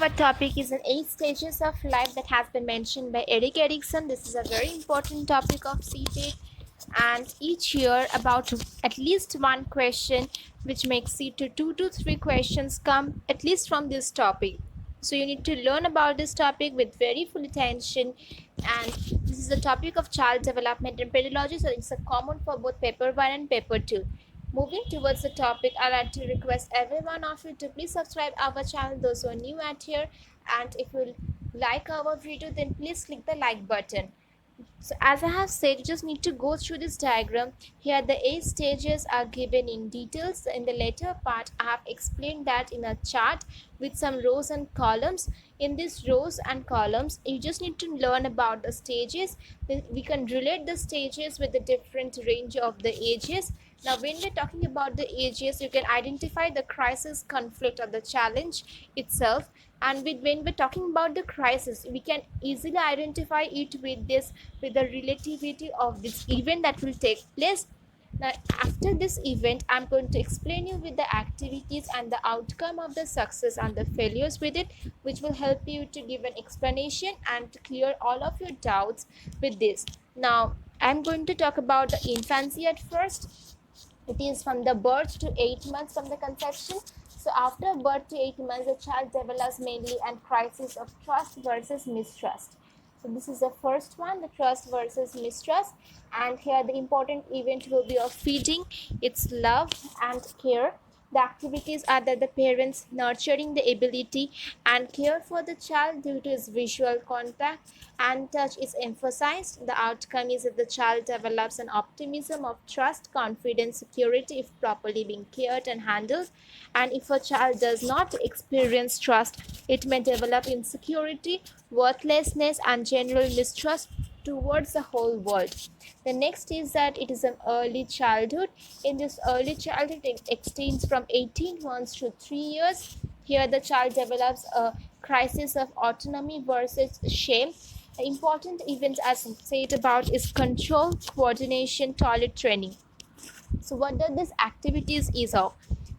our topic is in 8 stages of life that has been mentioned by Eric Erickson. This is a very important topic of CTEC, and each year about at least one question, which makes it to 2 to 3 questions, come at least from this topic. So you need to learn about this topic with very full attention. And this is the topic of child development and pedagogy, so it's a common for both paper 1 and paper 2. Moving towards the topic, I'd like to request every one of you to please subscribe our channel, those who are new at here, and if you like our video, then please click the like button. So as I have said, you just need to go through this diagram. Here the 8 stages are given in details. In the later part, I have explained that in a chart with some rows and columns. In these rows and columns, you just need to learn about the stages. Then we can relate the stages with the different range of the ages. Now when we're talking about the ages, you can identify the crisis, conflict, or the challenge itself. And when we're talking about the crisis, we can easily identify it with the relativity of this event that will take place. Now after this event, I'm going to explain you with the activities and the outcome of the success and the failures with it, which will help you to give an explanation and to clear all of your doubts with this. Now I'm going to talk about the infancy at first. It is from the birth to 8 months from the conception. So after birth to 8 months, the child develops mainly a crisis of trust versus mistrust. So this is the first one, the trust versus mistrust. And here the important event will be of feeding, its love and care. The activities are that the parents nurturing the ability and care for the child due to his visual contact and touch is emphasized. The outcome is that the child develops an optimism of trust, confidence, security if properly being cared and handled. And if a child does not experience trust, it may develop insecurity, worthlessness, and general mistrust towards the whole world. The next is that it is an early childhood. In this early childhood, it extends from 18 months to 3 years. Here the child develops a crisis of autonomy versus shame. The important events as said about is control, coordination, toilet training. So what does this activities is of?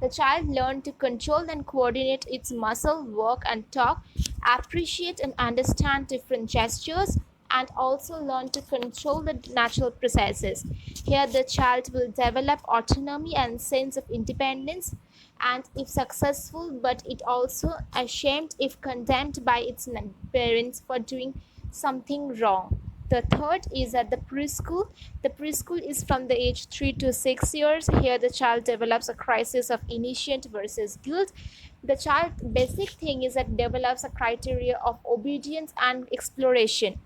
The child learn to control and coordinate its muscle, walk and talk, appreciate and understand different gestures, and also learn to control the natural processes. Here the child will develop autonomy and sense of independence, and if successful, but it also ashamed if condemned by its parents for doing something wrong. The third is at the preschool. The preschool is from the age 3 to 6 years. Here the child develops a crisis of initiate versus guilt. The child basic thing is that develops a criteria of obedience and exploration.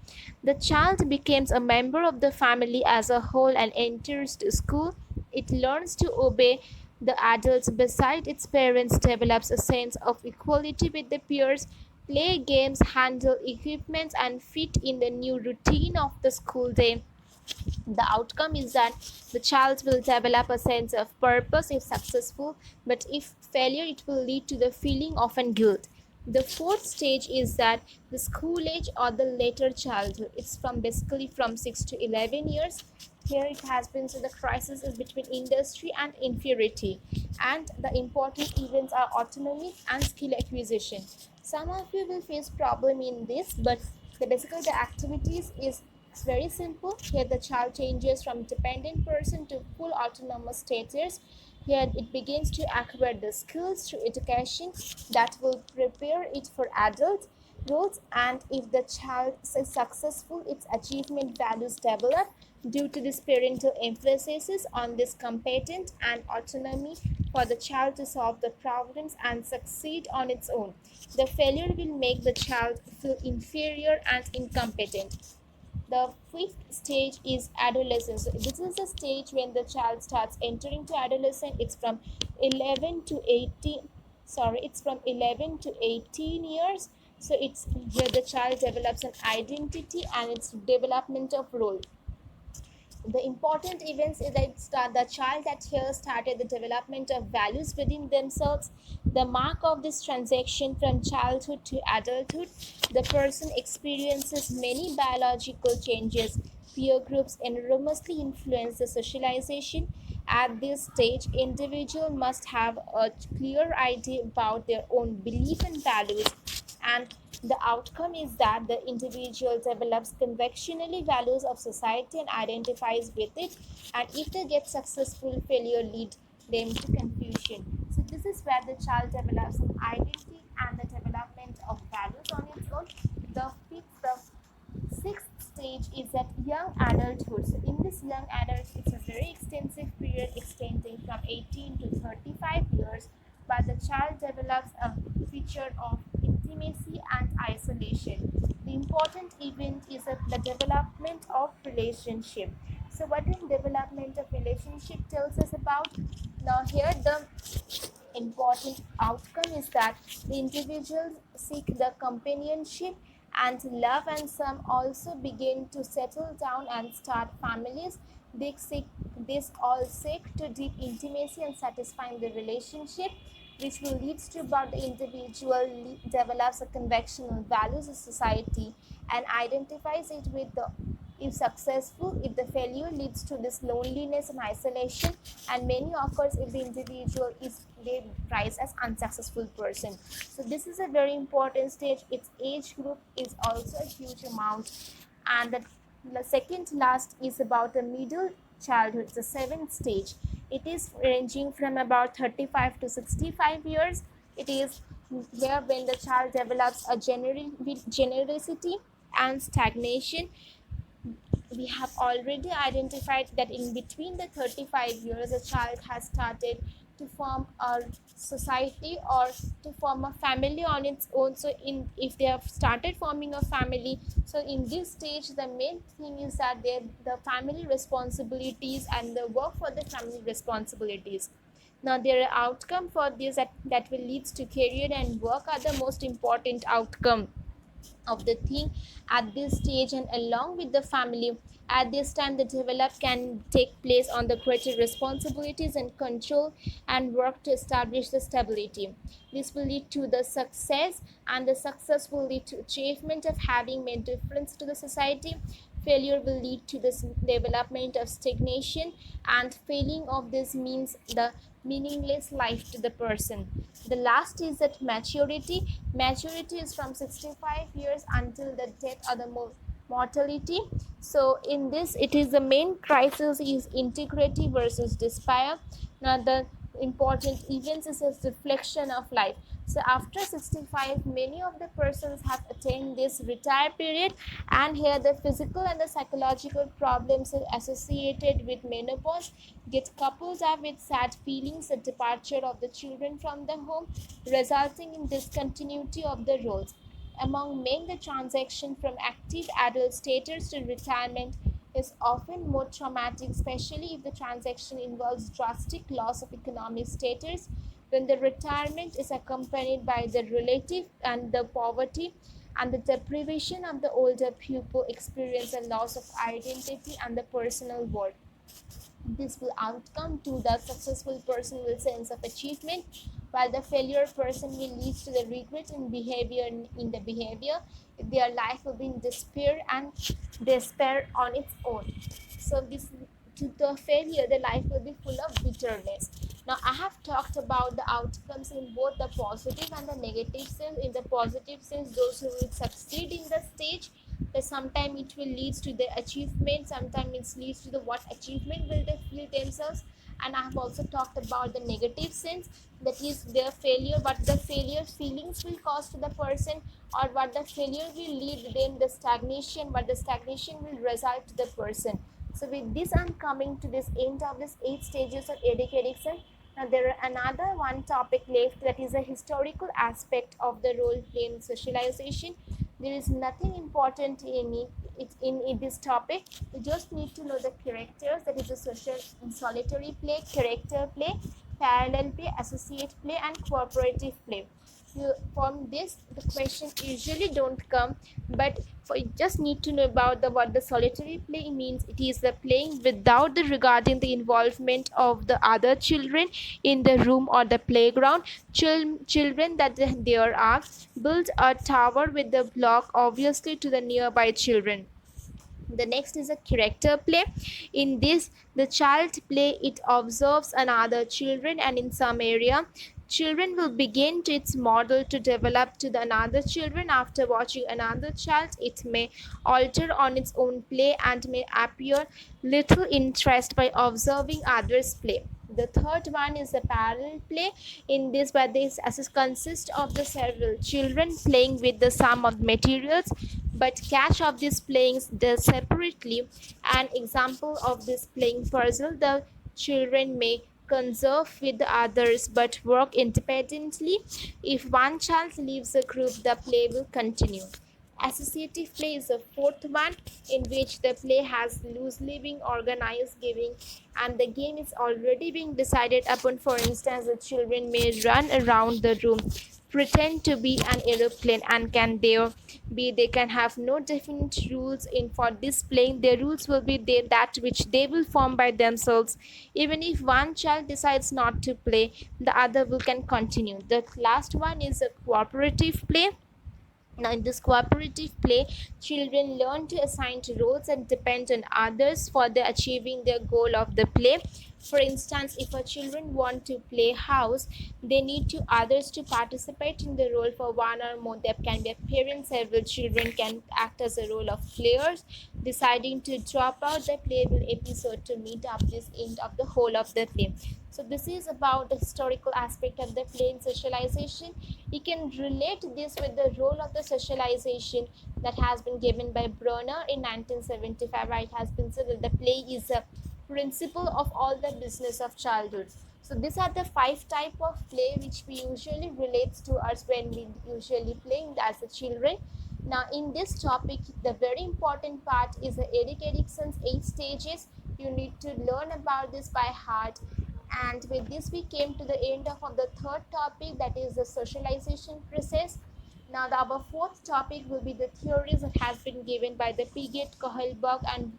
The child becomes a member of the family as a whole and enters the school. It learns to obey the adults beside its parents, develops a sense of equality with the peers, play games, handle equipment, and fit in the new routine of the school day. The outcome is that the child will develop a sense of purpose if successful, but if failure, it will lead to the feeling of an guilt. The fourth stage is that the school age or the later childhood. It's from basically from 6 to 11 years. Here it has been, so the crisis is between industry and inferiority, and the important events are autonomy and skill acquisition. Some of you will face problem in this, but basically the activities is it's very simple. Here the child changes from dependent person to full autonomous status. Here it begins to acquire the skills through education that will prepare it for adult roles, and if the child is successful, its achievement values develop due to this parental emphasis on this competence and autonomy for the child to solve the problems and succeed on its own. The failure will make the child feel inferior and incompetent. The fifth stage is adolescence. So this is the stage when the child starts entering to adolescence. It's from 11 to 18. Sorry, it's from 11 to 18 years. So it's here the child develops an identity and its development of role. The important events is that the child that here started the development of values within themselves. The mark of this transition from childhood to adulthood, the person experiences many biological changes. Peer groups enormously influence the socialization. At this stage, individual must have a clear idea about their own belief and values, and the outcome is that the individual develops convictionally values of society and identifies with it, and if they get successful, failure lead them to confusion. So this is where the child develops an identity and the development of values on its own. The sixth stage is at young adulthood. So in this young adult, it's a very extensive period extending from 18 to 35 years, but the child develops a feature of intimacy and isolation. The important event is the development of relationship. So what the development of relationship tells us about? Now here the important outcome is that the individuals seek the companionship and love, and some also begin to settle down and start families. This all seek to deep intimacy and satisfying the relationship, which will lead to about the individual develops a conventional values of society and identifies it with the, if successful, if the failure leads to this loneliness and isolation, and many occurs if the individual is they rise as unsuccessful person. So this is a very important stage. Its age group is also a huge amount, and the second last is about the middle childhood, the seventh stage. It is ranging from about 35 to 65 years. It is where when the child develops a generosity and stagnation. We have already identified that in between the 35 years a child has started to form a society or to form a family on its own. So in if they have started forming a family, so in this stage the main thing is that the family responsibilities and the work for the family responsibilities. Now there are outcome for this that will leads to career and work are the most important outcome of the thing at this stage, and along with the family at this time the develop can take place on the greater responsibilities and control and work to establish the stability. This will lead to the success, and the success will lead to achievement of having made difference to the society. Failure will lead to this development of stagnation, and failing of this means the meaningless life to the person. The last is that maturity. Maturity is from 65 years until the death or the mortality. So in this it is the main crisis is integrity versus despair. Now the important events is a reflection of life. So after 65 many of the persons have attained this retire period, and here the physical and the psychological problems associated with menopause get coupled up with sad feelings, the departure of the children from the home, resulting in discontinuity of the roles. Among men, the transition from active adult status to retirement is often more traumatic, especially if the transaction involves drastic loss of economic status. When the retirement is accompanied by the relative and the poverty and the deprivation of the older pupil experience a loss of identity and the personal worth. This will outcome to the successful person will sense of achievement, while the failure person will lead to the regret in behavior. In the behavior, their life will be in despair on its own. So this to the failure, the life will be full of bitterness. Now I have talked about the outcomes in both the positive and the negative sense. In the positive sense, those who will succeed in the stage, that sometimes it will lead to the achievement, sometimes it leads to the what achievement will they feel themselves. And I have also talked about the negative sense, that is their failure, what the failure feelings will cause to the person, or what the failure will lead them the stagnation, what the stagnation will result to the person. So with this I'm coming to this end of this 8 stages of Erik Erikson. Now there are another one topic left, that is a historical aspect of the role play in socialization. There is nothing important in this topic. You just need to know the characters, that is the social solitary play, character play, parallel play, associate play, and cooperative play. From this the question usually don't come, but for you just need to know about the what the solitary play means. It is the playing without the regarding the involvement of the other children in the room or the playground. Children that there are build a tower with the block obviously to the nearby children. The next is a character play. In this, the child play it observes another children, and in some area, children will begin to its model to develop to the another children. After watching another child, it may alter on its own play and may appear little interest by observing others play. The third one is a parallel play. In this, where this as consists of the several children playing with the sum of materials, but catch of these playing separately. An example of this playing puzzle: the children may conserve with the others but work independently. If one child leaves the group, the play will continue. Associative play is the fourth one, in which the play has loosely been organized, giving and the game is already being decided upon. For instance, the children may run around the room, pretend to be an aeroplane, and they can have no definite rules in for this playing. Their rules will be that which they will form by themselves. Even if one child decides not to play, the other will can continue. The last one is a cooperative play. Now, in this cooperative play, children learn to assign roles and depend on others for the achieving their goal of the play. For instance, if a children want to play house, they need to others to participate in the role for one or more. There can be a parent. Several children can act as a role of players, deciding to drop out the playable episode to meet up this end of the whole of the play. So this is about the historical aspect of the play in socialization. You can relate this with the role of the socialization that has been given by Brunner in 1975, where it has been said that the play is a principle of all the business of childhood. So these are the five type of play which we usually relates to us when we usually playing as a children. Now in this topic, the very important part is the Erik Erikson's 8 stages. You need to learn about this by heart. And with this, we came to the end of the third topic, that is the socialization process. Now, our fourth topic will be the theories that has been given by the Piaget, Kohlberg, and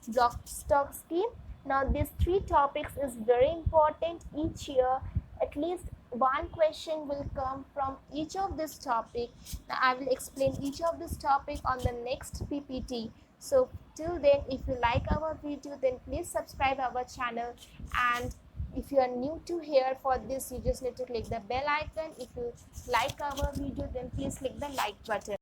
Blokstowski. Now, these three topics is very important. Each year, at least one question will come from each of this topic. Now, I will explain each of this topic on the next PPT. So, till then, if you like our video, then please subscribe our channel, and if you are new to here for this, you just need to click the bell icon. If you like our video, then please click the like button.